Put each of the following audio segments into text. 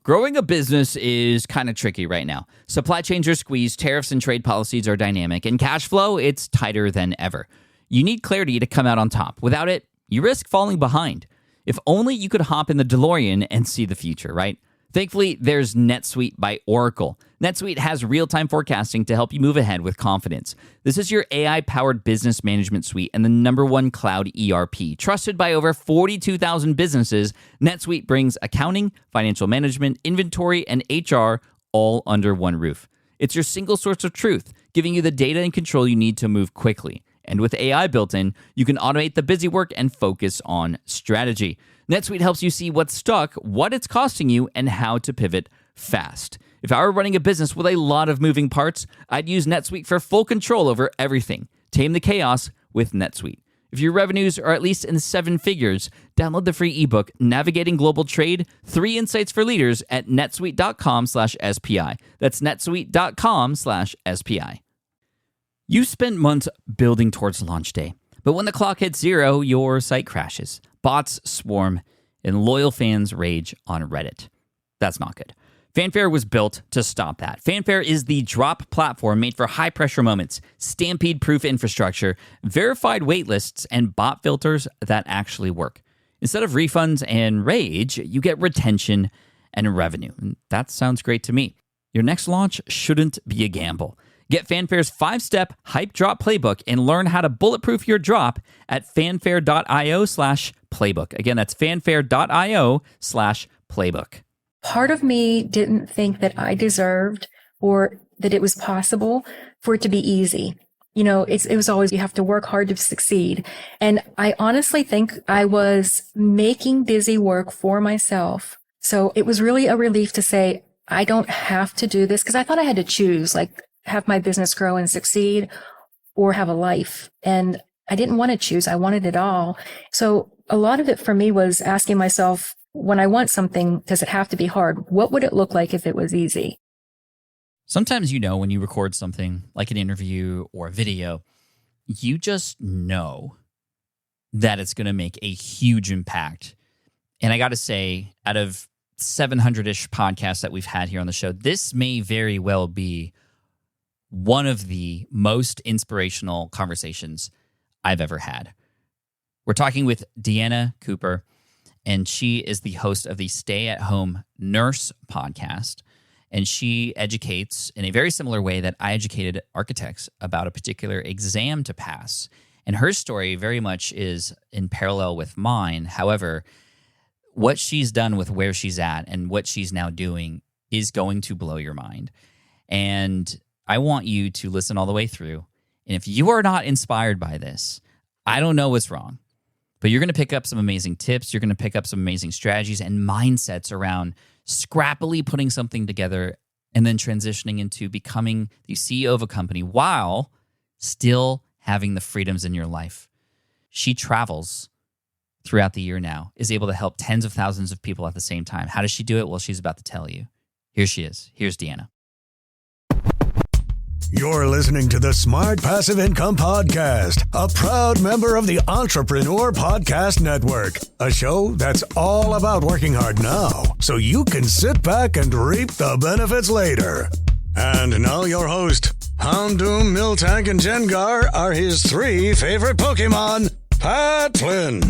Growing a business is kind of tricky right now. Supply chains are squeezed, tariffs and trade policies are dynamic, and cash flow, it's tighter than ever. You need clarity to come out on top. Without it, you risk falling behind. If only you could hop in the DeLorean and see the future, right? Thankfully, there's NetSuite by Oracle. NetSuite has real-time forecasting to help you move ahead with confidence. This is your AI-powered business management suite and the #1 cloud ERP. Trusted by over 42,000 businesses, NetSuite brings accounting, financial management, inventory, and HR all under one roof. It's your single source of truth, giving you the data and control you need to move quickly. And with AI built in, you can automate the busy work and focus on strategy. NetSuite helps you see what's stuck, what it's costing you, and how to pivot fast. If I were running a business with a lot of moving parts, I'd use NetSuite for full control over everything. Tame the chaos with NetSuite. If your revenues are at least in 7 figures, download the free ebook, Navigating Global Trade, 3 Insights for Leaders at netsuite.com/SPI. That's netsuite.com/SPI. You spent months building towards launch day, but when the clock hits 0, your site crashes. Bots swarm, and loyal fans rage on Reddit. That's not good. Fanfare was built to stop that. Fanfare is the drop platform made for high-pressure moments, stampede-proof infrastructure, verified waitlists, and bot filters that actually work. Instead of refunds and rage, you get retention and revenue. And that sounds great to me. Your next launch shouldn't be a gamble. Get Fanfare's 5-step hype drop playbook and learn how to bulletproof your drop at fanfare.io/playbook. Again, that's fanfare.io/playbook. Part of me didn't think that I deserved or that it was possible for it to be easy. It was always, you have to work hard to succeed. And I honestly think I was making busy work for myself. So it was really a relief to say, I don't have to do this, because I thought I had to choose, have my business grow and succeed or have a life. And I didn't want to choose. I wanted it all. So a lot of it for me was asking myself, when I want something, does it have to be hard? What would it look like if it was easy? Sometimes, when you record something like an interview or a video, you just know that it's going to make a huge impact. And I got to say, out of 700-ish podcasts that we've had here on the show, this may very well be one of the most inspirational conversations I've ever had. We're talking with Deanna Cooper, and she is the host of the Stay at Home Nurse podcast. And she educates in a very similar way that I educated architects about a particular exam to pass. And her story very much is in parallel with mine. However, what she's done with where she's at and what she's now doing is going to blow your mind. And I want you to listen all the way through. And if you are not inspired by this, I don't know what's wrong. But you're going to pick up some amazing tips. You're going to pick up some amazing strategies and mindsets around scrappily putting something together and then transitioning into becoming the CEO of a company while still having the freedoms in your life. She travels throughout the year now, is able to help tens of thousands of people at the same time. How does she do it? Well, she's about to tell you. Here she is. Here's Deanna. You're listening to the Smart Passive Income Podcast, a proud member of the Entrepreneur Podcast Network, a show that's all about working hard now so you can sit back and reap the benefits later. And now your host, Houndoom, Miltank, and Jengar are his 3 favorite Pokemon, Pat Flynn.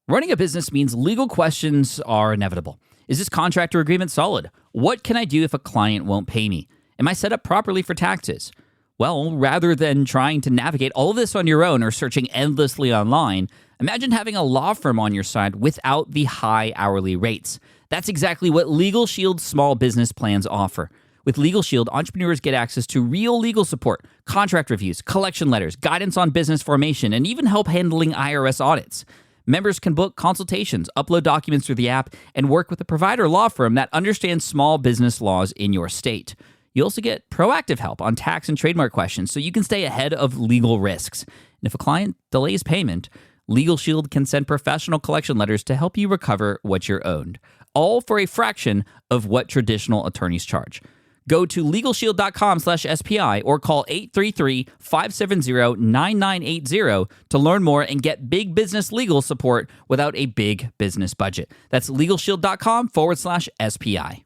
Running a business means legal questions are inevitable. Is this contract or agreement solid? What can I do if a client won't pay me? Am I set up properly for taxes? Well, rather than trying to navigate all of this on your own or searching endlessly online, imagine having a law firm on your side without the high hourly rates. That's exactly what Legal Shield's small business plans offer. With Legal Shield, entrepreneurs get access to real legal support, contract reviews, collection letters, guidance on business formation, and even help handling IRS audits. Members can book consultations, upload documents through the app, and work with a provider law firm that understands small business laws in your state. You also get proactive help on tax and trademark questions so you can stay ahead of legal risks. And if a client delays payment, Legal Shield can send professional collection letters to help you recover what you're owed, all for a fraction of what traditional attorneys charge. Go to LegalShield.com/SPI or call 833-570-9980 to learn more and get big business legal support without a big business budget. That's LegalShield.com/SPI.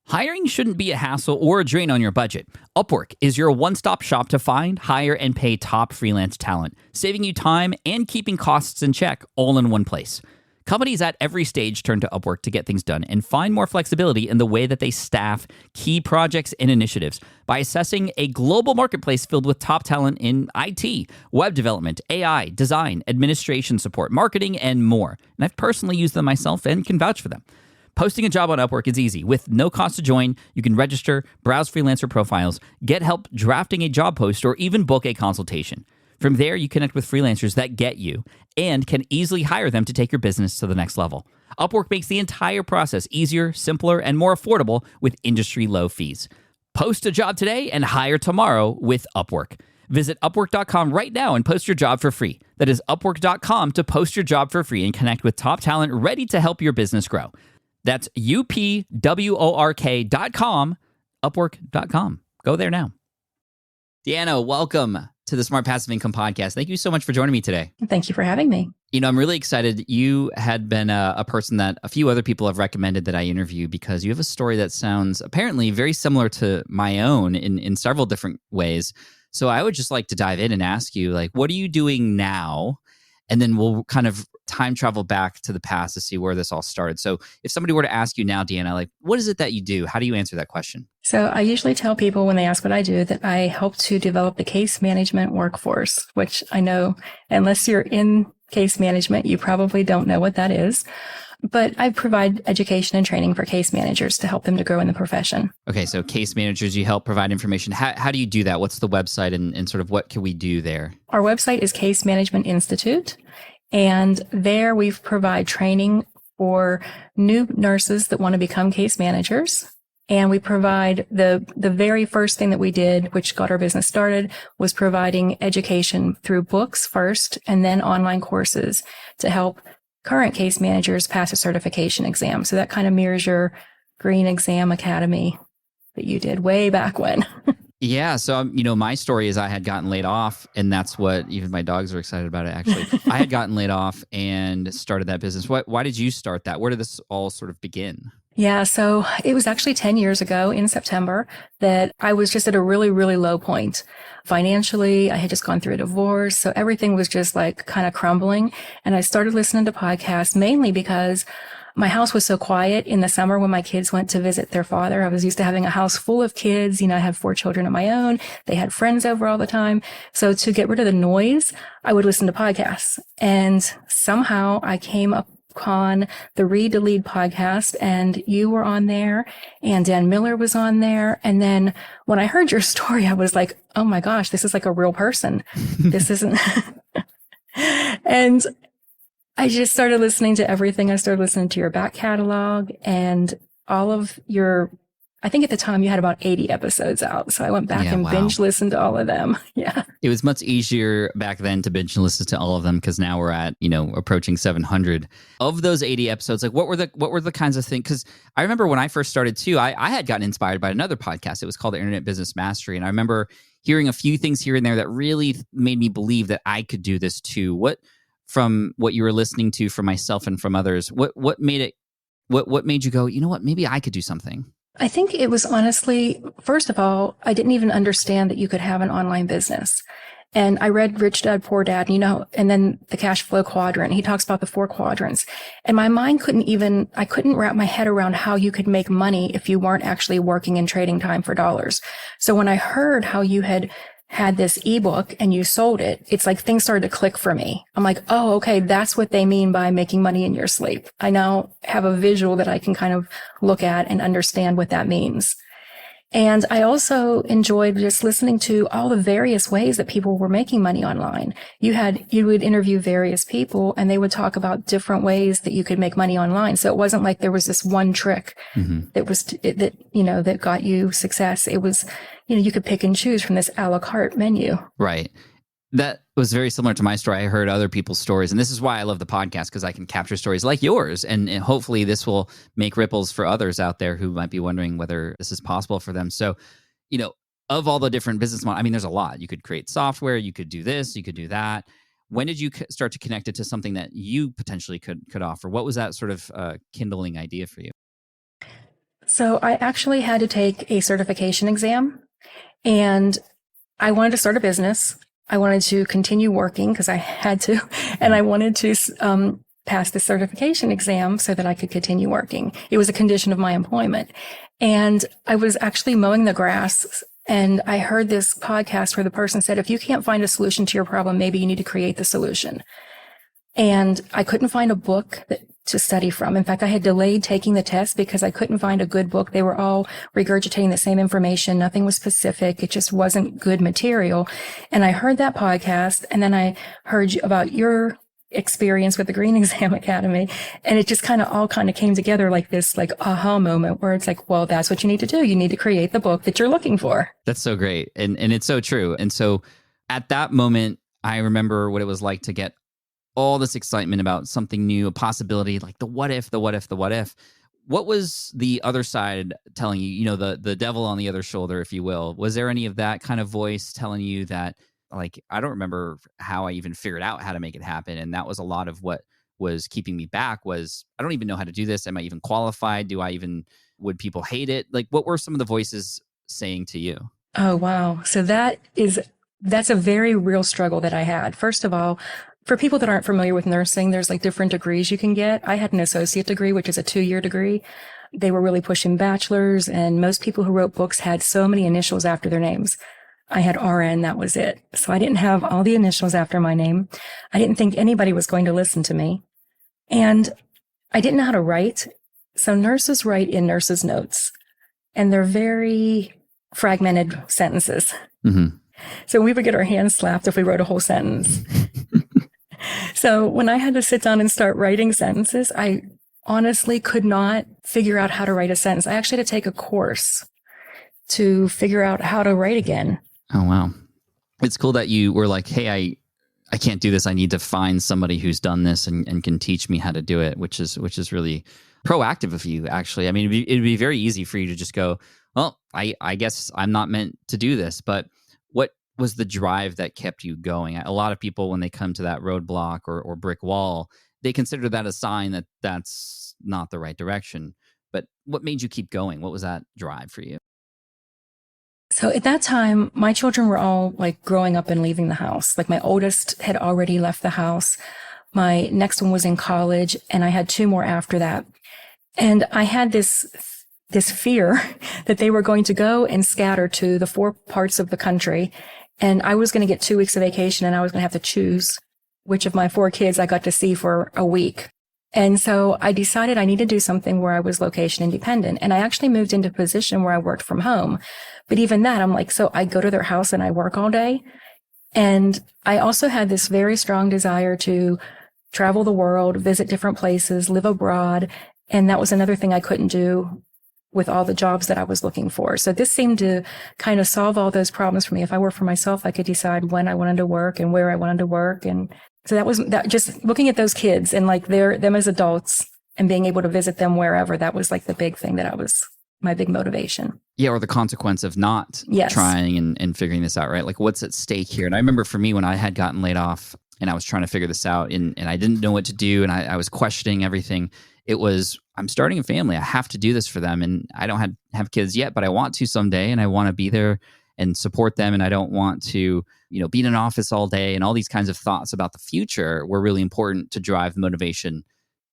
Hiring shouldn't be a hassle or a drain on your budget. Upwork is your one-stop shop to find, hire, and pay top freelance talent, saving you time and keeping costs in check all in one place. Companies at every stage turn to Upwork to get things done and find more flexibility in the way that they staff key projects and initiatives by assessing a global marketplace filled with top talent in IT, web development, AI, design, administration support, marketing, and more. And I've personally used them myself and can vouch for them. Posting a job on Upwork is easy. With no cost to join, you can register, browse freelancer profiles, get help drafting a job post, or even book a consultation. From there, you connect with freelancers that get you and can easily hire them to take your business to the next level. Upwork makes the entire process easier, simpler, and more affordable with industry-low fees. Post a job today and hire tomorrow with Upwork. Visit Upwork.com right now and post your job for free. That is Upwork.com to post your job for free and connect with top talent ready to help your business grow. That's UPWORK.com, Upwork.com. Go there now. Deanna, welcome to the Smart Passive Income Podcast. Thank you so much for joining me today. Thank you for having me. You know, I'm really excited. You had been a person that a few other people have recommended that I interview because you have a story that sounds apparently very similar to my own in several different ways. So I would just like to dive in and ask you, like, what are you doing now? And then we'll kind of time travel back to the past to see where this all started. So if somebody were to ask you now, Deanna, like, what is it that you do? How do you answer that question? So I usually tell people when they ask what I do that I help to develop the case management workforce, which I know unless you're in case management, you probably don't know what that is. But I provide education and training for case managers to help them to grow in the profession. Okay, so case managers, you help provide information. How do you do that? What's the website and sort of what can we do there? Our website is Case Management Institute, and there we provide training for new nurses that want to become case managers. And we provide the very first thing that we did, which got our business started, was providing education through books first and then online courses to help current case managers pass a certification exam. So that kind of mirrors your Green Exam Academy that you did way back when. Yeah. So, my story is I had gotten laid off, and that's what even my dogs are excited about it, actually. I had gotten laid off and started that business. Why did you start that? Where did this all sort of begin? Yeah, so it was actually 10 years ago in September that I was just at a really, really low point. Financially, I had just gone through a divorce, so everything was just like kind of crumbling. And I started listening to podcasts mainly because my house was so quiet in the summer when my kids went to visit their father. I was used to having a house full of kids. I have 4 children of my own. They had friends over all the time. So to get rid of the noise, I would listen to podcasts. And somehow I came upon the Read to Lead podcast, and you were on there, and Dan Miller was on there. And then when I heard your story, I was like, oh my gosh, this is like a real person. This isn't. And I just started listening to everything. I started listening to your back catalog and all of your, I think at the time you had about 80 episodes out. So I went back and binge listened to all of them. Yeah. It was much easier back then to binge listen to all of them because now we're at, approaching 700. Of those 80 episodes, like what were the kinds of things? Because I remember when I first started too, I had gotten inspired by another podcast. It was called the Internet Business Mastery. And I remember hearing a few things here and there that really made me believe that I could do this too. From what you were listening to from myself and from others, what made you go, you know what, maybe I could do something? I think it was honestly, first of all, I didn't even understand that you could have an online business. And I read Rich Dad, Poor Dad, and then the cash flow quadrant. He talks about the 4 quadrants. And my mind I couldn't wrap my head around how you could make money if you weren't actually working and trading time for dollars. So when I heard how you had this ebook and you sold it, it's like things started to click for me. I'm like, oh, okay, that's what they mean by making money in your sleep. I now have a visual that I can kind of look at and understand what that means. And I also enjoyed just listening to all the various ways that people were making money online. You would interview various people and they would talk about different ways that you could make money online. So it wasn't like there was this one trick that got you success. It was, you could pick and choose from this a la carte menu. Right. That was very similar to my story. I heard other people's stories, and this is why I love the podcast, because I can capture stories like yours, and hopefully this will make ripples for others out there who might be wondering whether this is possible for them. So, of all the different business models, I mean, there's a lot. You could create software, you could do this, you could do that. When did you start to connect it to something that you potentially could offer? What was that sort of kindling idea for you? So I actually had to take a certification exam, and I wanted to start a business. I wanted to continue working because I had to, and I wanted to pass the certification exam so that I could continue working. It was a condition of my employment. And I was actually mowing the grass, and I heard this podcast where the person said, if you can't find a solution to your problem, maybe you need to create the solution. And I couldn't find a book to study from. In fact, I had delayed taking the test because I couldn't find a good book. They were all regurgitating the same information. Nothing was specific. It just wasn't good material. And I heard that podcast, and then I heard about your experience with the Green Exam Academy. And it just all came together like this, like aha moment where it's like, well, that's what you need to do. You need to create the book that you're looking for. That's so great. And it's so true. And so at that moment, I remember what it was like to get all this excitement about something new, a possibility, like the what if. What was the other side telling you, the devil on the other shoulder, if you will? Was there any of that kind of voice telling you that, like, I don't remember how I even figured out how to make it happen. And that was a lot of what was keeping me back was, I don't even know how to do this. Am I even qualified? Would people hate it? Like, what were some of the voices saying to you? Oh, wow. So that's a very real struggle that I had. First of all, for people that aren't familiar with nursing, there's like different degrees you can get. I had an associate degree, which is a 2-year degree. They were really pushing bachelors, and most people who wrote books had so many initials after their names. I had RN, that was it. So I didn't have all the initials after my name. I didn't think anybody was going to listen to me. And I didn't know how to write. So nurses write in nurses' notes, and they're very fragmented sentences. Mm-hmm. So we would get our hands slapped if we wrote a whole sentence. So when I had to sit down and start writing sentences, I honestly could not figure out how to write a sentence. I actually had to take a course to figure out how to write again. Oh, wow. It's cool that you were like, hey, I can't do this. I need to find somebody who's done this and can teach me how to do it, which is really proactive of you, actually. I mean, it'd be very easy for you to just go, well, I guess I'm not meant to do this. But what was the drive that kept you going? A lot of people, when they come to that roadblock or brick wall, they consider that a sign that that's not the right direction. But what made you keep going? What was that drive for you? So at that time, my children were all like growing up and leaving the house. Like my oldest had already left the house. My next one was in college, and I had 2 more after that. And I had this fear that they were going to go and scatter to the 4 parts of the country. And I was going to get 2 weeks of vacation, and I was going to have to choose which of my 4 kids I got to see for a week. And so I decided I needed to do something where I was location independent. And I actually moved into a position where I worked from home. But even that, I'm like, so I go to their house and I work all day. And I also had this very strong desire to travel the world, visit different places, live abroad. And that was another thing I couldn't do with all the jobs that I was looking for. So this seemed to kind of solve all those problems for me. If I worked for myself, I could decide when I wanted to work and where I wanted to work. And so that just looking at those kids and like them as adults and being able to visit them wherever, that was like the big thing that was my big motivation. Yeah, or the consequence of not trying and figuring this out, right? Like, what's at stake here? And I remember for me, when I had gotten laid off and I was trying to figure this out and I didn't know what to do and I was questioning everything, it was, I'm starting a family. I have to do this for them. And I don't have kids yet, but I want to someday, and I want to be there and support them. And I don't want to, be in an office all day, and all these kinds of thoughts about the future were really important to drive the motivation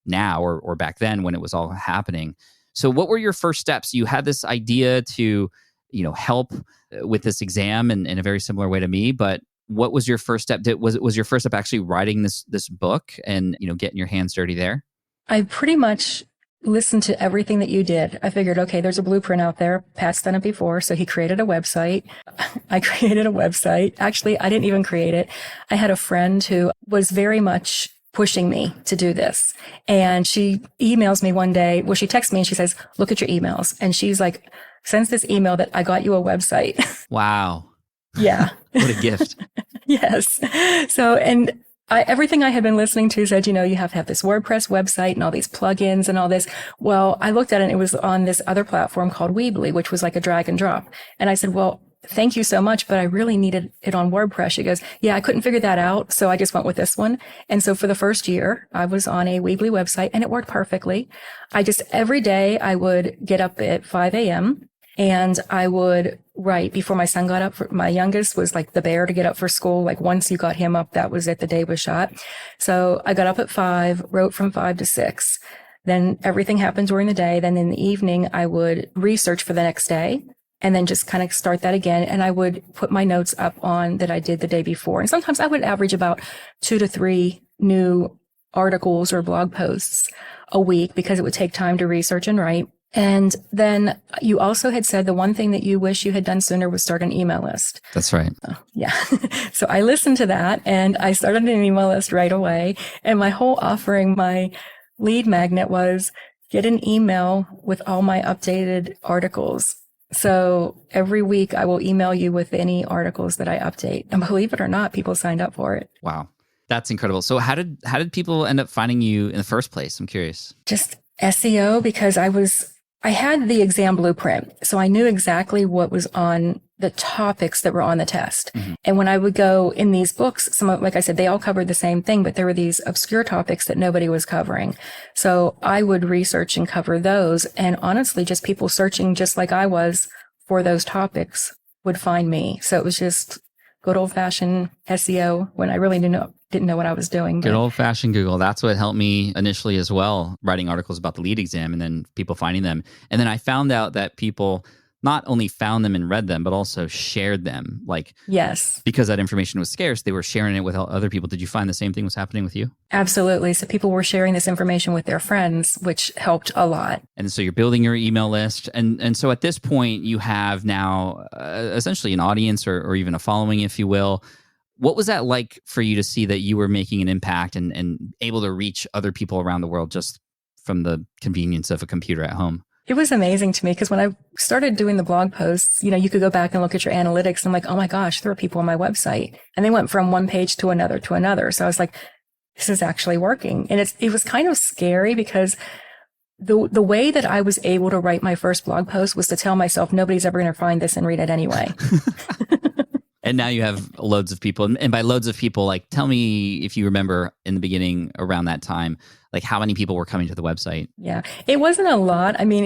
now or back then when it was all happening. So what were your first steps? You had this idea to, help with this exam in a very similar way to me, but what was your first step? Was your first step actually writing this book and, getting your hands dirty there? I pretty much listened to everything that you did. I figured, okay, there's a blueprint out there. Pat's done it before. So he created a website. I created a website. Actually, I didn't even create it. I had a friend who was very much pushing me to do this. And she emails me one day. Well, she texts me and she says, look at your emails. And she's like, sends this email that I got you a website. Wow. Yeah. What a gift. Yes. So, and everything I had been listening to said, you have to have this WordPress website and all these plugins and all this. Well, I looked at it and it was on this other platform called Weebly, which was like a drag and drop. And I said, well, thank you so much, but I really needed it on WordPress. She goes, yeah, I couldn't figure that out. So I just went with this one. And so for the first year, I was on a Weebly website and it worked perfectly. Every day I would get up at 5 a.m. and I would write before my son got up. My youngest was like the bear to get up for school. Like once you got him up, that was it. The day was shot. So I got up at 5, wrote from 5 to 6. Then everything happened during the day. Then in the evening, I would research for the next day and then just kind of start that again. And I would put my notes up on that I did the day before. And sometimes I would average about 2 to 3 new articles or blog posts a week because it would take time to research and write. And then you also had said the one thing that you wish you had done sooner was start an email list. That's right. Yeah. So I listened to that and I started an email list right away. And my whole offering, my lead magnet was get an email with all my updated articles. So every week I will email you with any articles that I update. And believe it or not, people signed up for it. Wow. That's incredible. So how did people end up finding you in the first place? I'm curious. Just SEO, because I had the exam blueprint. So I knew exactly what was on the topics that were on the test. Mm-hmm. And when I would go in these books, like I said, they all covered the same thing, but there were these obscure topics that nobody was covering. So I would research and cover those. And honestly, just people searching just like I was for those topics would find me. So it was just good old fashioned SEO when I really didn't know what I was doing. Good old fashioned Google. That's what helped me initially as well, writing articles about the lead exam and then people finding them. And then I found out that people not only found them and read them, but also shared them. Like, yes, because that information was scarce, they were sharing it with other people. Did you find the same thing was happening with you? Absolutely. So people were sharing this information with their friends, which helped a lot. And so you're building your email list. And so at this point, you have now essentially an audience or even a following, if you will. What was that like for you to see that you were making an impact and able to reach other people around the world just from the convenience of a computer at home? It was amazing to me because when I started doing the blog posts, you could go back and look at your analytics. And I'm like, oh my gosh, there are people on my website. And they went from one page to another to another. So I was like, this is actually working. And it was kind of scary because the way that I was able to write my first blog post was to tell myself nobody's ever going to find this and read it anyway. And now you have loads of people. And by loads of people, like, tell me if you remember in the beginning around that time, like how many people were coming to the website? Yeah, it wasn't a lot. I mean,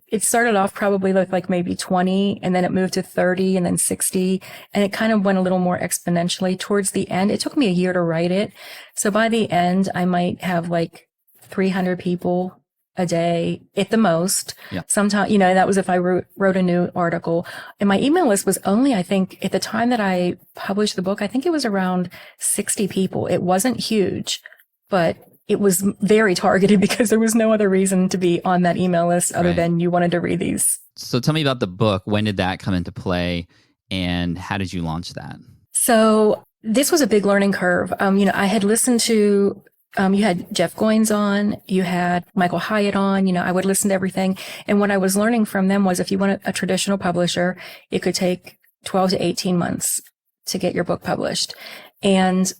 it started off probably with like maybe 20 and then it moved to 30 and then 60. And it kind of went a little more exponentially towards the end. It took me a year to write it. So by the end, I might have like 300 people a day at the most. Yeah. Sometimes, that was if I wrote a new article. And my email list was only, I think, at the time that I published the book, I think it was around 60 people. It wasn't huge, but it was very targeted because there was no other reason to be on that email list other than you wanted to read these. So tell me about the book. When did that come into play and how did you launch that? So this was a big learning curve. I had listened to you had Jeff Goins on, you had Michael Hyatt on, I would listen to everything. And what I was learning from them was if you want a traditional publisher, it could take 12 to 18 months to get your book published. And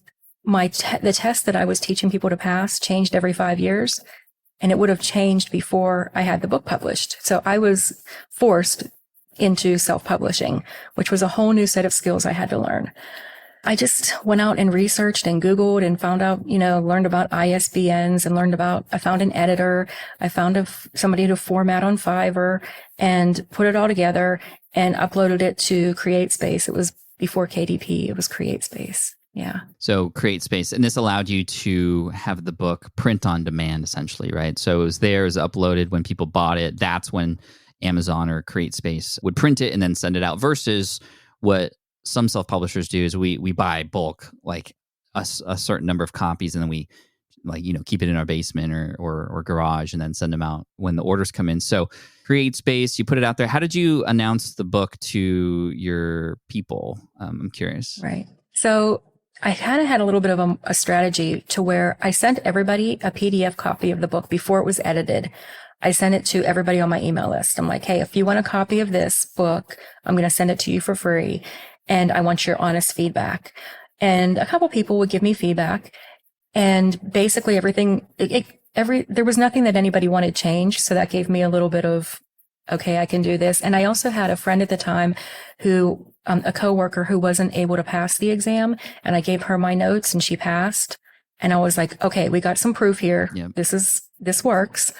the test that I was teaching people to pass changed every 5 years. And it would have changed before I had the book published. So I was forced into self-publishing, which was a whole new set of skills I had to learn. I just went out and researched and Googled and found out, learned about ISBNs and I found an editor. I found somebody to format on Fiverr and put it all together and uploaded it to CreateSpace. It was before KDP. It was CreateSpace. Yeah. So CreateSpace, and this allowed you to have the book print on demand essentially, right? So it was uploaded when people bought it. That's when Amazon or CreateSpace would print it and then send it out versus what some self-publishers do is we buy bulk, like a certain number of copies, and then we keep it in our basement or garage and then send them out when the orders come in. So CreateSpace, you put it out there. How did you announce the book to your people? I'm curious. Right. So I kind of had a little bit of a strategy to where I sent everybody a PDF copy of the book before it was edited. I sent it to everybody on my email list. I'm like, hey, if you want a copy of this book, I'm going to send it to you for free. And I want your honest feedback. and a couple people would give me feedback. And basically everything, there was nothing that anybody wanted changed. So that gave me a little bit of, okay, I can do this. And I also had a friend at the time who, a coworker who wasn't able to pass the exam, and I gave her my notes and she passed. And I was like, okay, we got some proof here. Yep. This works.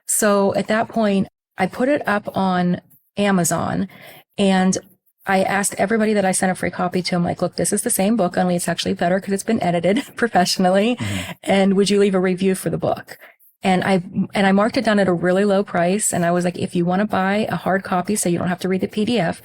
So at that point, I put it up on Amazon, and I asked everybody that I sent a free copy to. I'm like, look, this is the same book, only it's actually better because it's been edited professionally. Mm-hmm. And would you leave a review for the book? And I marked it down at a really low price. And I was like, if you want to buy a hard copy so you don't have to read the PDF,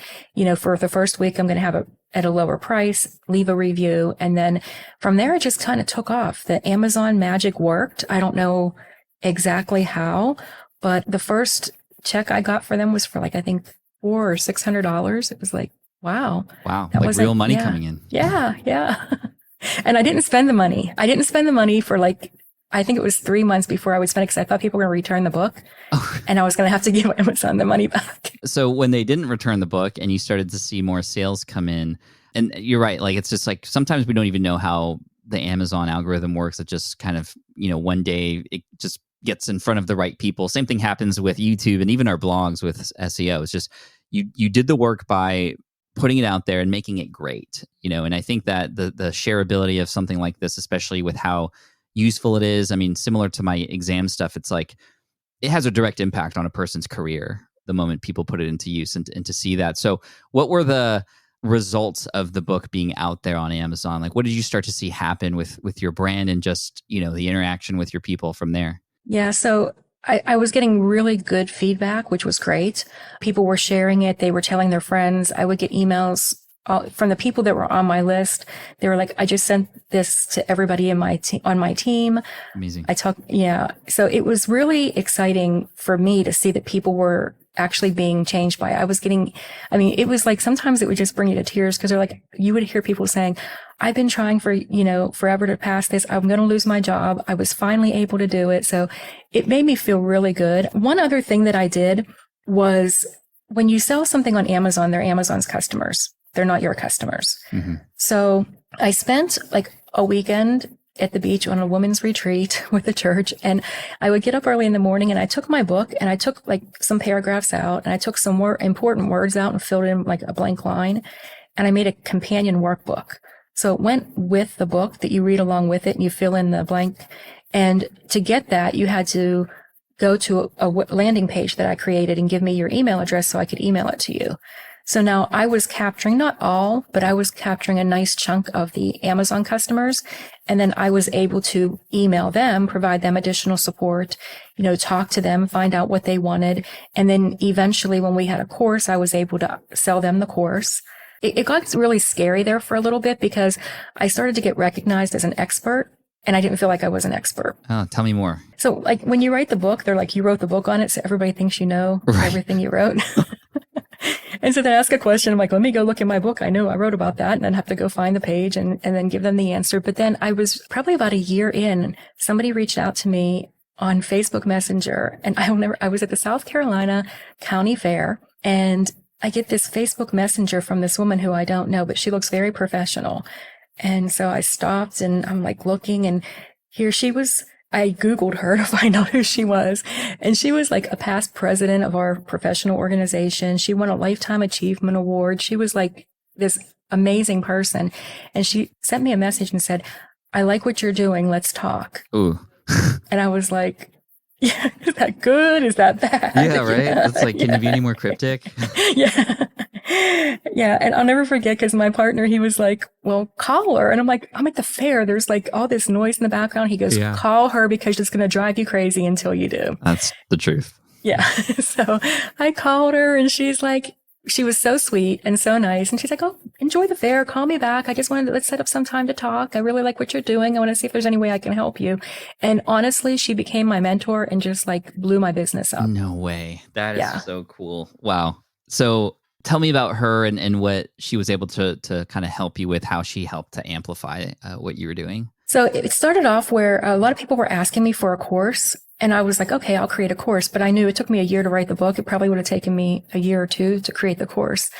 for the first week, I'm going to have it at a lower price, leave a review. And then from there, it just kind of took off. The Amazon magic worked. I don't know exactly how, but the first check I got for them was for like, I think $400 or $600. It was like, wow. That like real money coming in. Yeah. And I didn't spend the money. For like, I think it was 3 months before I would spend it because I thought people were going to return the book and I was going to have to give Amazon the money back. So when they didn't return the book and you started to see more sales come in, and you're right, like it's just like sometimes we don't even know how the Amazon algorithm works. It just kind of, one day it just gets in front of the right people. Same thing happens with YouTube and even our blogs with SEO. It's just you did the work by putting it out there and making it great, and I think that the shareability of something like this, especially with how useful it is. I mean, similar to my exam stuff, it's like it has a direct impact on a person's career the moment people put it into use and to see that. So what were the results of the book being out there on Amazon? Like, what did you start to see happen with your brand and just, the interaction with your people from there? Yeah. So I was getting really good feedback, which was great. People were sharing it. They were telling their friends. I would get emails from the people that were on my list. They were like, I just sent this to everybody on my team. Amazing. So it was really exciting for me to see that people were actually being changed by it. It was like, sometimes it would just bring you to tears because they're like, you would hear people saying, I've been trying for, forever to pass this. I'm going to lose my job. I was finally able to do it. So it made me feel really good. One other thing that I did was when you sell something on Amazon, they're Amazon's customers. They're not your customers. Mm-hmm. So I spent like a weekend at the beach on a women's retreat with the church. And I would get up early in the morning and I took my book and I took like some paragraphs out and I took some more important words out and filled in like a blank line. And I made a companion workbook. So it went with the book that you read along with it and you fill in the blank. And to get that, you had to go to a landing page that I created and give me your email address so I could email it to you. So now I was capturing, not all, but I was capturing a nice chunk of the Amazon customers. And then I was able to email them, provide them additional support, talk to them, find out what they wanted. And then eventually when we had a course, I was able to sell them the course. It got really scary there for a little bit because I started to get recognized as an expert. And I didn't feel like I was an expert. Oh, tell me more. So like when you write the book, they're like, you wrote the book on it. So everybody thinks you know everything you wrote. And so they ask a question. I'm like, let me go look in my book. I know I wrote about that. And then have to go find the page and then give them the answer. But then I was probably about a year in, somebody reached out to me on Facebook Messenger. And I was at the South Carolina County Fair and I get this Facebook Messenger from this woman who I don't know, but she looks very professional. And so I stopped and I'm like looking and here she was. I Googled her to find out who she was. And she was like a past president of our professional organization. She won a Lifetime Achievement Award. She was like this amazing person. And she sent me a message and said, I like what you're doing. Let's talk. Ooh. And I was like, yeah, is that good? Is that bad? Yeah, right. It's like, can you be any more cryptic? Yeah. Yeah. And I'll never forget because my partner, he was like, well, call her. And I'm at the fair. There's like all this noise in the background. He goes, call her because it's going to drive you crazy until you do. That's the truth. Yeah. So I called her and she's like, she was so sweet and so nice. And she's like, oh, enjoy the fair. Call me back. Let's set up some time to talk. I really like what you're doing. I want to see if there's any way I can help you. And honestly, she became my mentor and just like blew my business up. No way. That is so cool. Wow. So tell me about her and what she was able to kind of help you with, how she helped to amplify what you were doing. So it started off where a lot of people were asking me for a course And I was like, okay, I'll create a course. But I knew it took me a year to write the book. It probably would have taken me a year or two to create the course.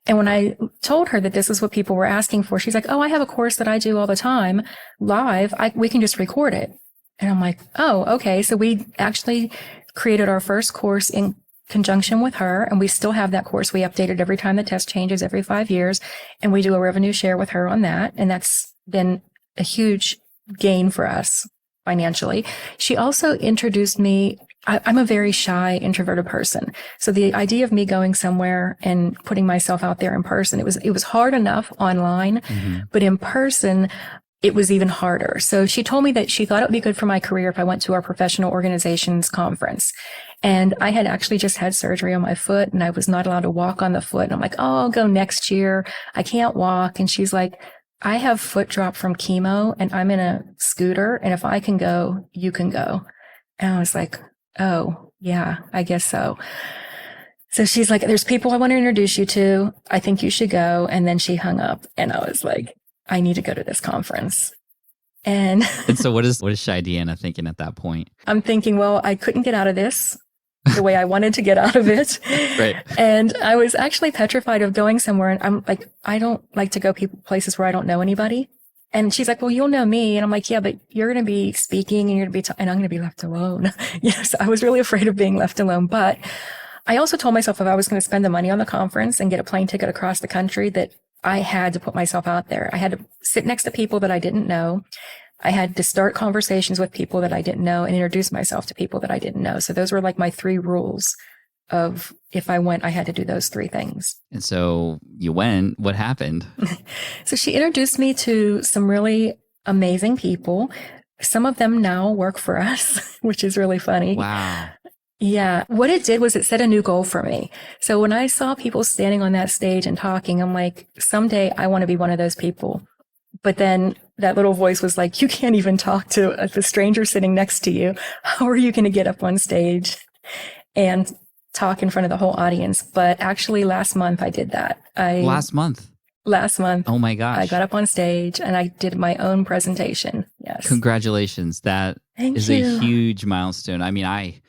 And when I told her that this is what people were asking for, she's like, oh, I have a course that I do all the time live. We can just record it. And I'm like, oh, okay. So we actually created our first course in conjunction with her. And we still have that course. We update it every time the test changes every 5 years. And we do a revenue share with her on that. And that's been a huge gain for us financially. She also introduced me. I'm a very shy, introverted person. So the idea of me going somewhere and putting myself out there in person, it was hard enough online, but in person, it was even harder. So she told me that she thought it would be good for my career if I went to our professional organizations conference. And I had actually just had surgery on my foot and I was not allowed to walk on the foot. And I'm like, oh, I'll go next year. I can't walk. And she's like, I have foot drop from chemo and I'm in a scooter. And if I can go, you can go. And I was like, oh, yeah, I guess so. So she's like, there's people I want to introduce you to. I think you should go. And then she hung up and I was like, I need to go to this conference. And so what is Shy Deanna thinking at that point? I'm thinking, well, I couldn't get out of this the way I wanted to get out of it. Right. And I was actually petrified of going somewhere. And I'm like, I don't like to go places where I don't know anybody. And she's like, well, you'll know me. And I'm like, yeah, but you're going to be speaking and you're going to be, and I'm going to be left alone. Yes. I was really afraid of being left alone. But I also told myself if I was going to spend the money on the conference and get a plane ticket across the country, that I had to put myself out there. I had to sit next to people that I didn't know. I had to start conversations with people that I didn't know and introduce myself to people that I didn't know. So those were like my 3 rules of if I went, I had to do those 3 things. And so you went, what happened? So she introduced me to some really amazing people. Some of them now work for us, which is really funny. Wow. Yeah. What it did was it set a new goal for me. So when I saw people standing on that stage and talking, I'm like, someday I want to be one of those people. But then that little voice was like, you can't even talk to the stranger sitting next to you. How are you going to get up on stage and talk in front of the whole audience? But actually last month I did that. Last month. Oh my gosh. I got up on stage and I did my own presentation. Yes. Congratulations. That Thank is you. a huge milestone. I mean,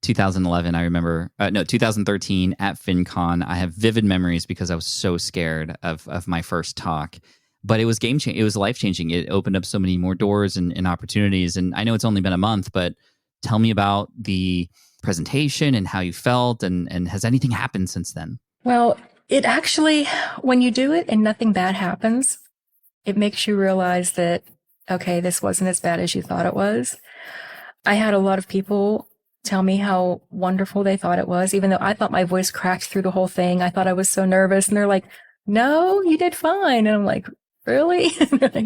2011, I remember, 2013 at FinCon, I have vivid memories because I was so scared of my first talk. But it was game-changing. It was life-changing. It opened up so many more doors and opportunities. And I know it's only been a month, but tell me about the presentation and how you felt. And has anything happened since then? Well, it actually, when you do it and nothing bad happens, it makes you realize that, okay, this wasn't as bad as you thought it was. I had a lot of people tell me how wonderful they thought it was, even though I thought my voice cracked through the whole thing. I thought I was so nervous. And they're like, no, you did fine. And I'm like, really?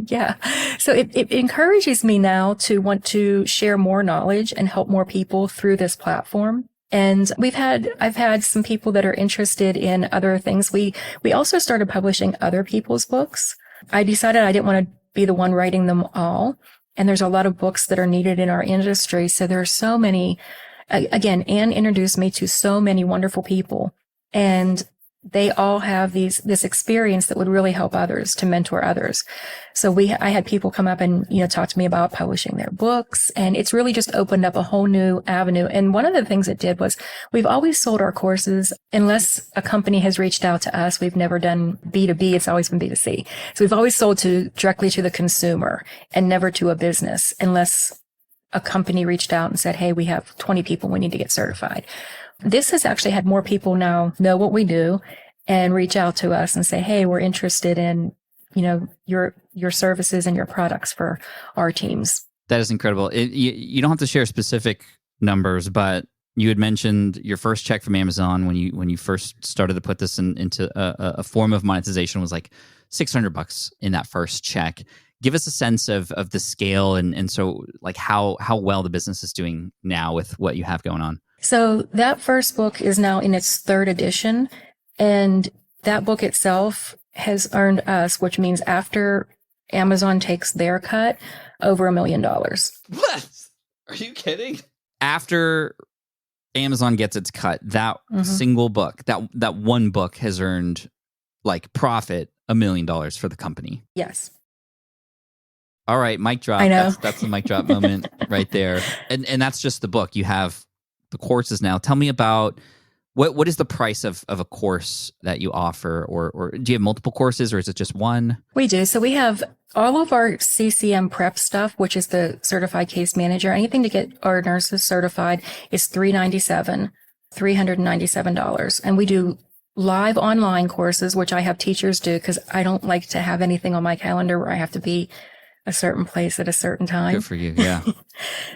Yeah. So it encourages me now to want to share more knowledge and help more people through this platform. And I've had some people that are interested in other things. We also started publishing other people's books. I decided I didn't want to be the one writing them all. And there's a lot of books that are needed in our industry. So there are so many, again, Anne introduced me to so many wonderful people, and they all have this experience that would really help others, to mentor others. So I had people come up and, talk to me about publishing their books, and it's really just opened up a whole new avenue. And one of the things it did was we've always sold our courses. Unless a company has reached out to us, we've never done B2B. It's always been B2C. So we've always sold directly to the consumer and never to a business, unless a company reached out and said, hey, we have 20 people we need to get certified. This has actually had more people now know what we do and reach out to us and say, hey, we're interested in, your services and your products for our teams. That is incredible. You don't have to share specific numbers, but you had mentioned your first check from Amazon when you first started to put this into a form of monetization was like $600 in that first check. Give us a sense of the scale and so like how well the business is doing now with what you have going on. So that first book is now in its 3rd edition, and that book itself has earned us, which means after Amazon takes their cut, over $1 million. What? Are you kidding? After Amazon gets its cut, that single book, that one book has earned like profit $1 million for the company. Yes. All right, mic drop. I know. That's the mic drop moment right there. And that's just the book. You have the courses now. Tell me about what is the price of a course that you offer, or do you have multiple courses, or is it just one? We do. So we have all of our CCM prep stuff, which is the certified case manager. Anything to get our nurses certified is $397. And we do live online courses, which I have teachers do because I don't like to have anything on my calendar where I have to be a certain place at a certain time. Good for you. Yeah.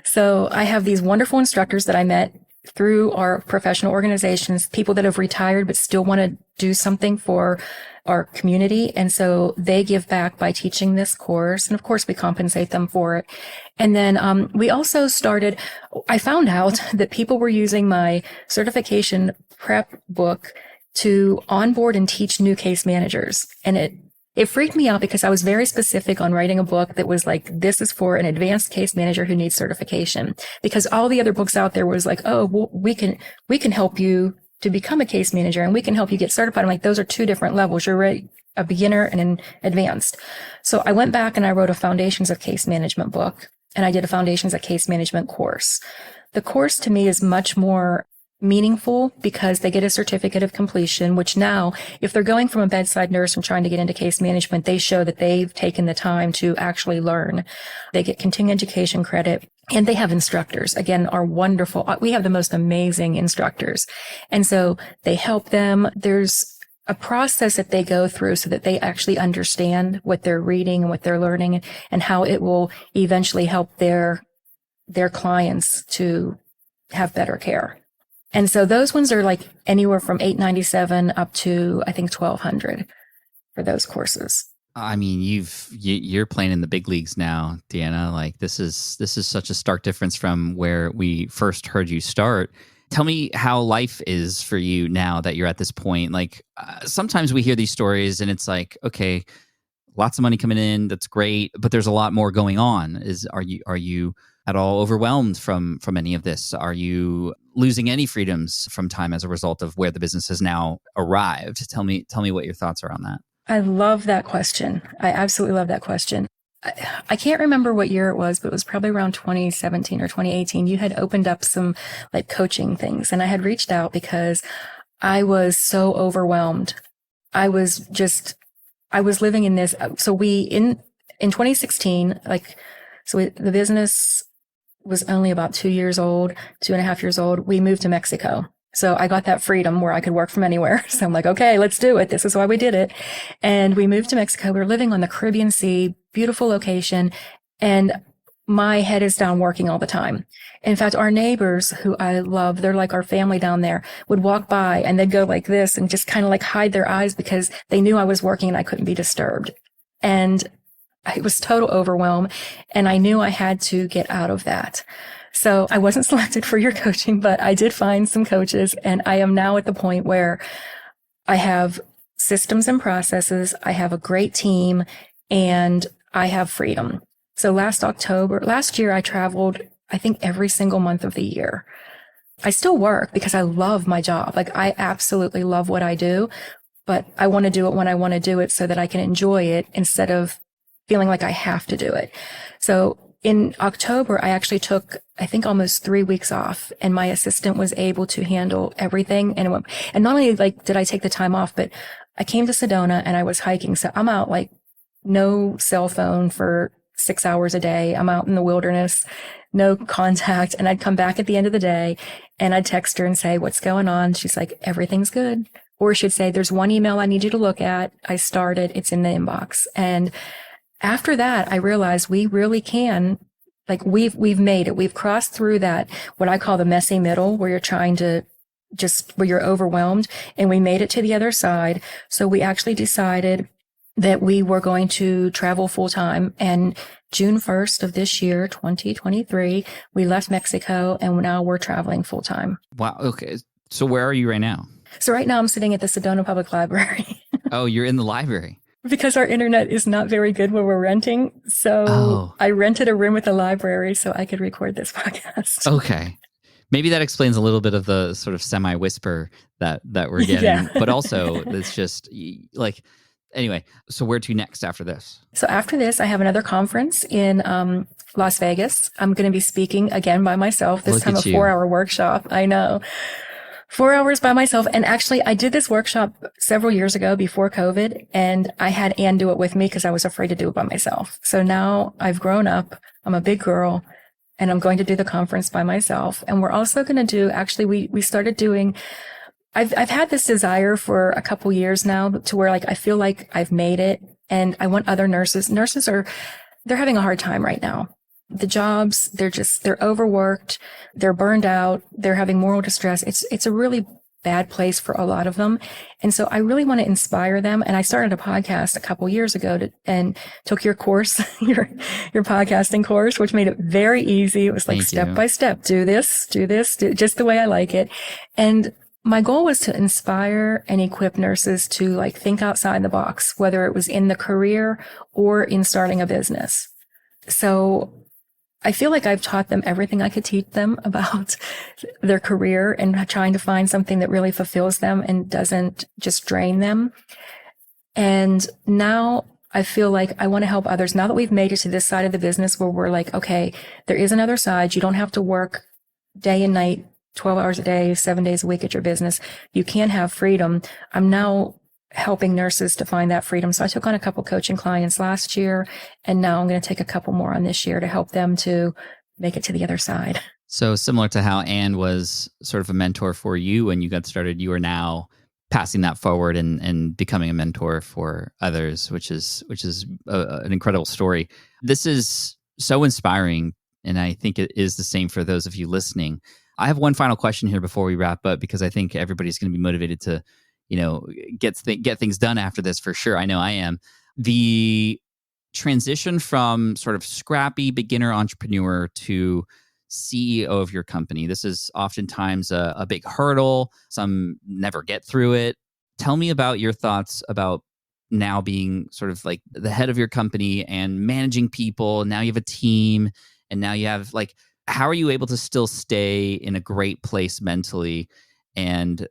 So I have these wonderful instructors that I met through our professional organizations, people that have retired but still want to do something for our community. And so they give back by teaching this course. And of course, we compensate them for it. And then we also I found out that people were using my certification prep book to onboard and teach new case managers. And it freaked me out because I was very specific on writing a book that was like, this is for an advanced case manager who needs certification. Because all the other books out there was like, oh, well, we can help you to become a case manager and we can help you get certified. I'm like, those are two different levels. You're a beginner and an advanced. So I went back and I wrote a Foundations of Case Management book, and I did a Foundations of Case Management course. The course to me is much more meaningful because they get a certificate of completion, which now, if they're going from a bedside nurse and trying to get into case management, they show that they've taken the time to actually learn. They get continuing education credit, and they have instructors, again, are wonderful. We have the most amazing instructors. And so they help them. There's a process that they go through so that they actually understand what they're reading and what they're learning and how it will eventually help their clients to have better care. And so those ones are like anywhere from $897 up to, I think, $1,200 for those courses. I mean, you're playing in the big leagues now, Deanna. Like this is such a stark difference from where we first heard you start. Tell me how life is for you now that you're at this point. Like sometimes we hear these stories and it's like, okay, lots of money coming in, that's great, but there's a lot more going on. Are you at all overwhelmed from any of this? Are you losing any freedoms from time as a result of where the business has now arrived? Tell me what your thoughts are on that. I love that question. I absolutely love that question. I can't remember what year it was, but it was probably around 2017 or 2018. You had opened up some like coaching things, and I had reached out because I was so overwhelmed. I was living in this. So in 2016, the business was only about 2 years old, 2.5 years old. We moved to Mexico. So I got that freedom where I could work from anywhere. So I'm like, okay, let's do it. This is why we did it. And we moved to Mexico. We were living on the Caribbean Sea, beautiful location. And my head is down working all the time. In fact, our neighbors who I love, they're like our family down there, would walk by and they'd go like this and just kind of like hide their eyes because they knew I was working and I couldn't be disturbed. And it was total overwhelm. And I knew I had to get out of that. So I wasn't selected for your coaching, but I did find some coaches, and I am now at the point where I have systems and processes. I have a great team, and I have freedom. So last year I traveled, I think every single month of the year. I still work because I love my job. Like I absolutely love what I do, but I want to do it when I want to do it so that I can enjoy it instead of feeling like I have to do it. So in October, I actually took, I think, almost 3 weeks off, and my assistant was able to handle everything. And not only did I take the time off, but I came to Sedona and I was hiking. So I'm out no cell phone for 6 hours a day. I'm out in the wilderness, no contact. And I'd come back at the end of the day and I'd text her and say, what's going on? She's like, everything's good. Or she'd say, there's one email I need you to look at. I started, it's in the inbox. And after that, I realized we really can, we've made it. We've crossed through that, what I call the messy middle, where you're trying to where you're overwhelmed, and we made it to the other side. So we actually decided that we were going to travel full time. And June 1st of this year, 2023, we left Mexico, and now we're traveling full time. Wow. Okay. So where are you right now? So right now I'm sitting at the Sedona Public Library. Oh, you're in the library. Because our internet is not very good where we're renting. So I rented a room at the library so I could record this podcast. Okay. Maybe that explains a little bit of the sort of semi-whisper that we're getting. Yeah. But also, it's just like, Anyway, so where to next after this? So after this, I have another conference in Las Vegas. I'm going to be speaking again by myself, this Look time a at you. 4-hour workshop. I know. 4 hours by myself. And actually, I did this workshop several years ago before COVID, and I had Ann do it with me because I was afraid to do it by myself. So now I've grown up. I'm a big girl, and I'm going to do the conference by myself. And we're also going to do, actually, we started doing, I've had this desire for a couple years now to where like I feel like I've made it, and I want other nurses. They're having a hard time right now. The jobs, they're overworked, they're burned out, they're having moral distress. It's a really bad place for a lot of them. And so I really want to inspire them. And I started a podcast a couple years ago and took your course, your podcasting course, which made it very easy. It was like step by step, do this, just the way I like it. And my goal was to inspire and equip nurses to like think outside the box, whether it was in the career or in starting a business. So I feel like I've taught them everything I could teach them about their career and trying to find something that really fulfills them and doesn't just drain them. And now I feel like I want to help others. Now that we've made it to this side of the business where we're like, okay, there is another side. You don't have to work day and night, 12 hours a day, 7 days a week at your business. You can have freedom. I'm now helping nurses to find that freedom. So I took on a couple coaching clients last year, and now I'm going to take a couple more on this year to help them to make it to the other side. So similar to how Ann was sort of a mentor for you when you got started, you are now passing that forward and becoming a mentor for others, which is an incredible story. This is so inspiring, and I think it is the same for those of you listening. I have one final question here before we wrap up, because I think everybody's going to be motivated to, get things done after this for sure. I know I am. The transition from sort of scrappy beginner entrepreneur to CEO of your company. This is oftentimes a big hurdle. Some never get through it. Tell me about your thoughts about now being sort of like the head of your company and managing people. Now you have a team, and now you have like, how are you able to still stay in a great place mentally? And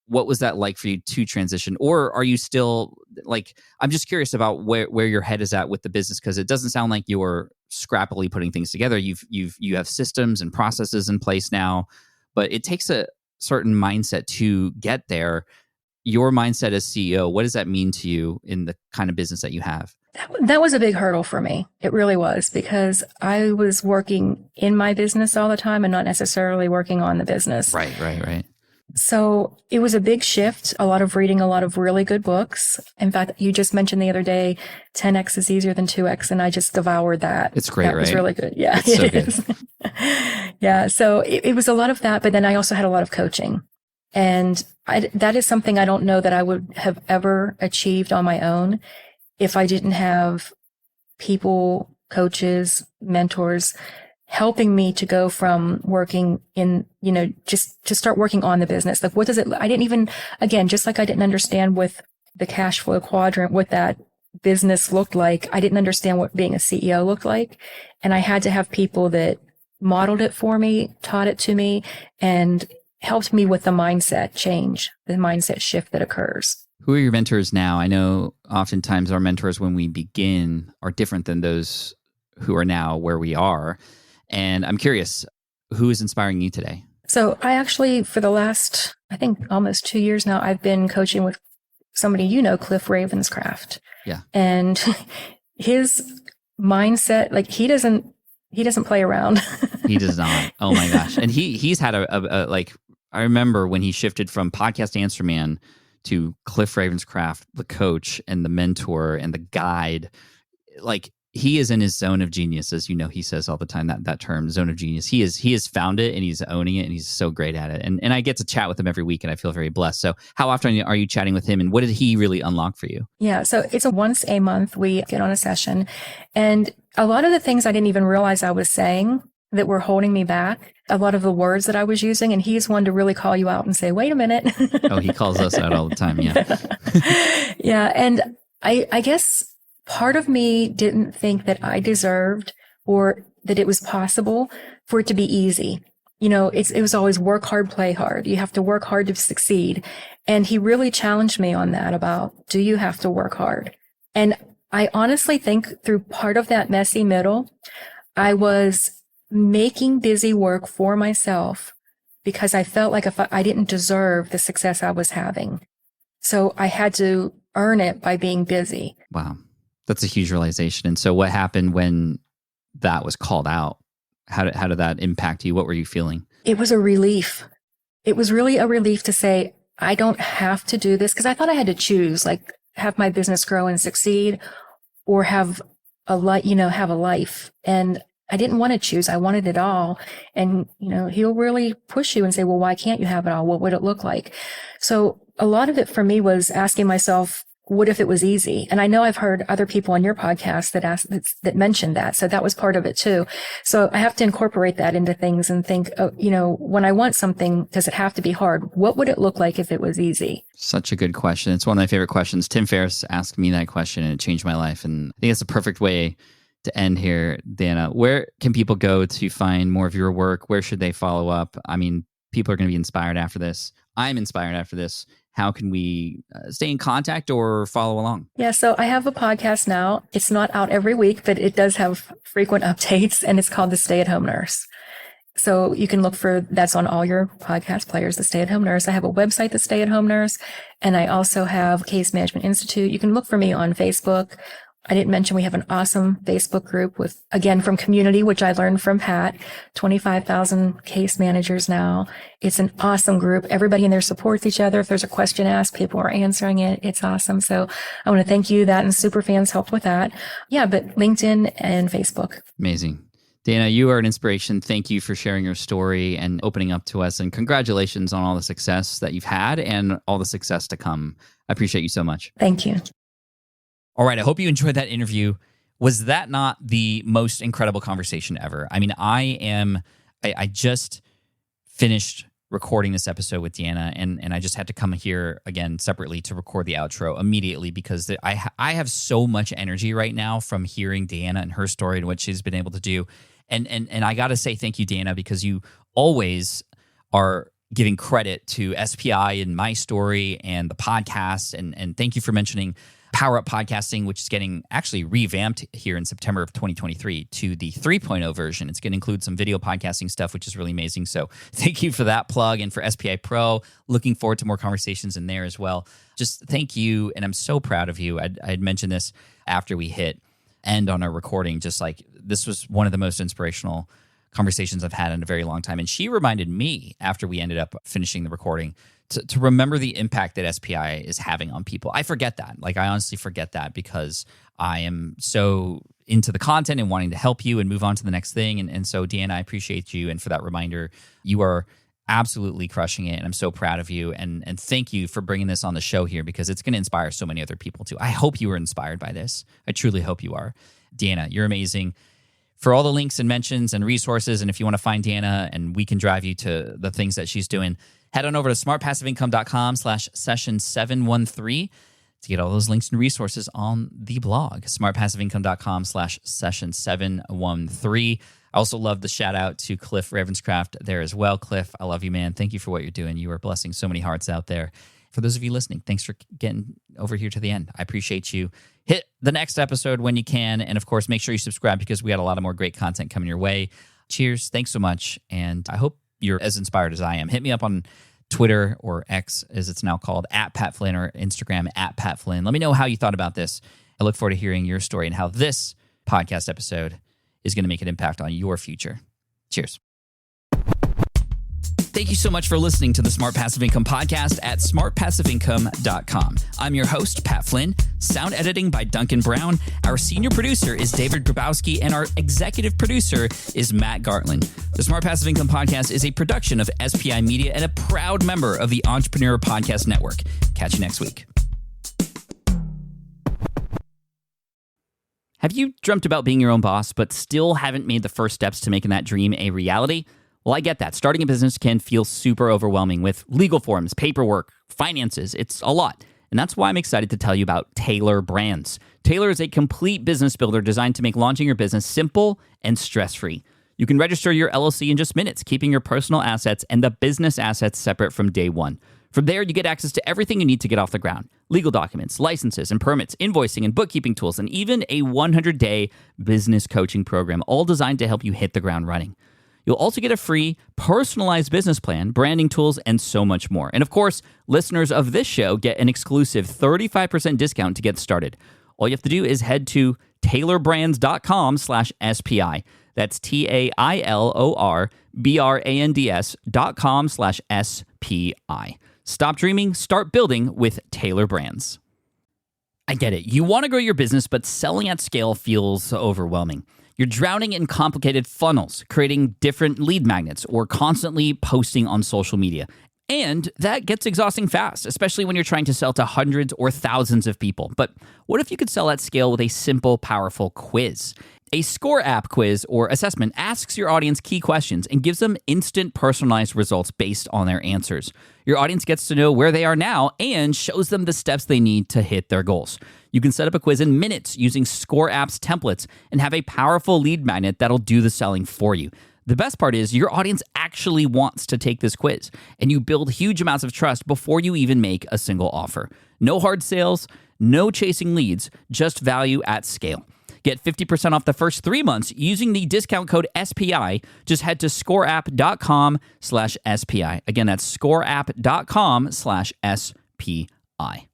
what was that like for you to transition? Or are you still like, I'm just curious about where your head is at with the business, because it doesn't sound like you're scrappily putting things together. You have systems and processes in place now, but it takes a certain mindset to get there. Your mindset as CEO, what does that mean to you in the kind of business that you have? That was a big hurdle for me. It really was, because I was working in my business all the time and not necessarily working on the business. Right. So it was a big shift, a lot of reading, a lot of really good books. In fact, you just mentioned the other day, 10X is easier than 2X, and I just devoured that. It's great, right? It was really good. Yeah, it's so good. Yeah, so it was a lot of that, but then I also had a lot of coaching. And that is something I don't know that I would have ever achieved on my own if I didn't have people, coaches, mentors helping me to go from working in, just to start working on the business. Like, what does it, I didn't even, again, just like I didn't understand with the cash flow quadrant, what that business looked like. I didn't understand what being a CEO looked like. And I had to have people that modeled it for me, taught it to me, and helped me with the mindset change, the mindset shift that occurs. Who are your mentors now? I know oftentimes our mentors when we begin are different than those who are now where we are. And I'm curious, who is inspiring you today? So I actually, for the last, I think almost 2 years now, I've been coaching with somebody, Cliff Ravenscraft. Yeah. And his mindset, like he doesn't play around. He does not. Oh my gosh. And he's had a like, I remember when he shifted from Podcast Answer Man to Cliff Ravenscraft, the coach and the mentor and the guide. Like, he is in his zone of genius, as he says all the time, that term, zone of genius. He has found it, and he's owning it, and he's so great at it. And I get to chat with him every week, and I feel very blessed. So how often are you chatting with him, and what did he really unlock for you? Yeah, so it's once a month we get on a session, and a lot of the things I didn't even realize I was saying that were holding me back, a lot of the words that I was using, and he's one to really call you out and say, wait a minute. Oh, he calls us out all the time, yeah. Yeah, and I guess part of me didn't think that I deserved or that it was possible for it to be easy. it was always work hard, play hard. You have to work hard to succeed. And he really challenged me on that about, do you have to work hard? And I honestly think through part of that messy middle, I was making busy work for myself because I felt like if I didn't deserve the success I was having. So I had to earn it by being busy. Wow. That's a huge realization. And so what happened when that was called out? How did that impact you? What were you feeling? It was a relief. It was really a relief to say, I don't have to do this, because I thought I had to choose, like have my business grow and succeed or have a life. And I didn't want to choose. I wanted it all. And, he'll really push you and say, well, why can't you have it all? What would it look like? So a lot of it for me was asking myself, what if it was easy? And I know I've heard other people on your podcast that mentioned that. So that was part of it too. So I have to incorporate that into things and think, when I want something, does it have to be hard? What would it look like if it was easy? Such a good question. It's one of my favorite questions. Tim Ferriss asked me that question and it changed my life. And I think it's a perfect way to end here, Deanna. Where can people go to find more of your work? Where should they follow up? I mean, people are going to be inspired after this. I'm inspired after this. How can we stay in contact or follow along? Yeah, so I have a podcast now. It's not out every week, but it does have frequent updates, and it's called The Stay-at-Home Nurse. So you can look for, that's on all your podcast players, The Stay-at-Home Nurse. I have a website, The Stay-at-Home Nurse, and I also have Case Management Institute. You can look for me on Facebook. I didn't mention we have an awesome Facebook group with, again, from community, which I learned from Pat, 25,000 case managers now. It's an awesome group. Everybody in there supports each other. If there's a question asked, people are answering it. It's awesome. So I want to thank you. That and Superfans helped with that. Yeah, but LinkedIn and Facebook. Amazing. Deanna, you are an inspiration. Thank you for sharing your story and opening up to us. And congratulations on all the success that you've had and all the success to come. I appreciate you so much. Thank you. All right. I hope you enjoyed that interview. Was that not the most incredible conversation ever? I mean, I just finished recording this episode with Deanna, and I just had to come here again separately to record the outro immediately because I have so much energy right now from hearing Deanna and her story and what she's been able to do. And I got to say thank you, Deanna, because you always are giving credit to SPI and my story and the podcast. And thank you for mentioning Power Up Podcasting, which is getting actually revamped here in September of 2023 to the 3.0 version. It's going to include some video podcasting stuff, which is really amazing. So thank you for that plug. And for SPI Pro, looking forward to more conversations in there as well. Just thank you. And I'm so proud of you. I had mentioned this after we hit end on our recording, just like this was one of the most inspirational conversations I've had in a very long time. And she reminded me after we ended up finishing the recording to remember the impact that SPI is having on people. I forget that. Like, I honestly forget that because I am so into the content and wanting to help you and move on to the next thing. And so, Deanna, I appreciate you. And for that reminder, you are absolutely crushing it. And I'm so proud of you. And thank you for bringing this on the show here because it's going to inspire so many other people too. I hope you were inspired by this. I truly hope you are. Deanna, you're amazing. For all the links and mentions and resources, and if you want to find Deanna and we can drive you to the things that she's doing, head on over to smartpassiveincome.com/session713 to get all those links and resources on the blog, smartpassiveincome.com/session713. I also love the shout out to Cliff Ravenscraft there as well. Cliff, I love you, man. Thank you for what you're doing. You are blessing so many hearts out there. For those of you listening, thanks for getting over here to the end. I appreciate you. Hit the next episode when you can. And of course, make sure you subscribe because we got a lot of more great content coming your way. Cheers. Thanks so much. And I hope you're as inspired as I am. Hit me up on Twitter, or X as it's now called, @PatFlynn, or Instagram @PatFlynn. Let me know how you thought about this. I look forward to hearing your story and how this podcast episode is going to make an impact on your future. Cheers. Thank you so much for listening to the Smart Passive Income podcast at smartpassiveincome.com. I'm your host, Pat Flynn. Sound editing by Duncan Brown. Our senior producer is David Grabowski, and our executive producer is Matt Gartland. The Smart Passive Income podcast is a production of SPI Media and a proud member of the Entrepreneur Podcast Network. Catch you next week. Have you dreamt about being your own boss, but still haven't made the first steps to making that dream a reality? Well, I get that. Starting a business can feel super overwhelming with legal forms, paperwork, finances. It's a lot. And that's why I'm excited to tell you about Taylor Brands. Taylor is a complete business builder designed to make launching your business simple and stress-free. You can register your LLC in just minutes, keeping your personal assets and the business assets separate from day one. From there, you get access to everything you need to get off the ground: legal documents, licenses and permits, invoicing and bookkeeping tools, and even a 100-day business coaching program, all designed to help you hit the ground running. You'll also get a free personalized business plan, branding tools, and so much more. And of course, listeners of this show get an exclusive 35% discount to get started. All you have to do is head to tailorbrands.com/SPI. That's TAILORBRANDS.com/SPI. Stop dreaming, start building with Tailor Brands. I get it. You want to grow your business, but selling at scale feels overwhelming. You're drowning in complicated funnels, creating different lead magnets, or constantly posting on social media. And that gets exhausting fast, especially when you're trying to sell to hundreds or thousands of people. But what if you could sell at scale with a simple, powerful quiz? A Score app quiz or assessment asks your audience key questions and gives them instant personalized results based on their answers. Your audience gets to know where they are now and shows them the steps they need to hit their goals. You can set up a quiz in minutes using Score app's templates and have a powerful lead magnet that'll do the selling for you. The best part is your audience actually wants to take this quiz, and you build huge amounts of trust before you even make a single offer. No hard sales, no chasing leads, just value at scale. Get 50% off the first 3 months using the discount code SPI. Just head to scoreapp.com/SPI. Again, that's scoreapp.com/SPI.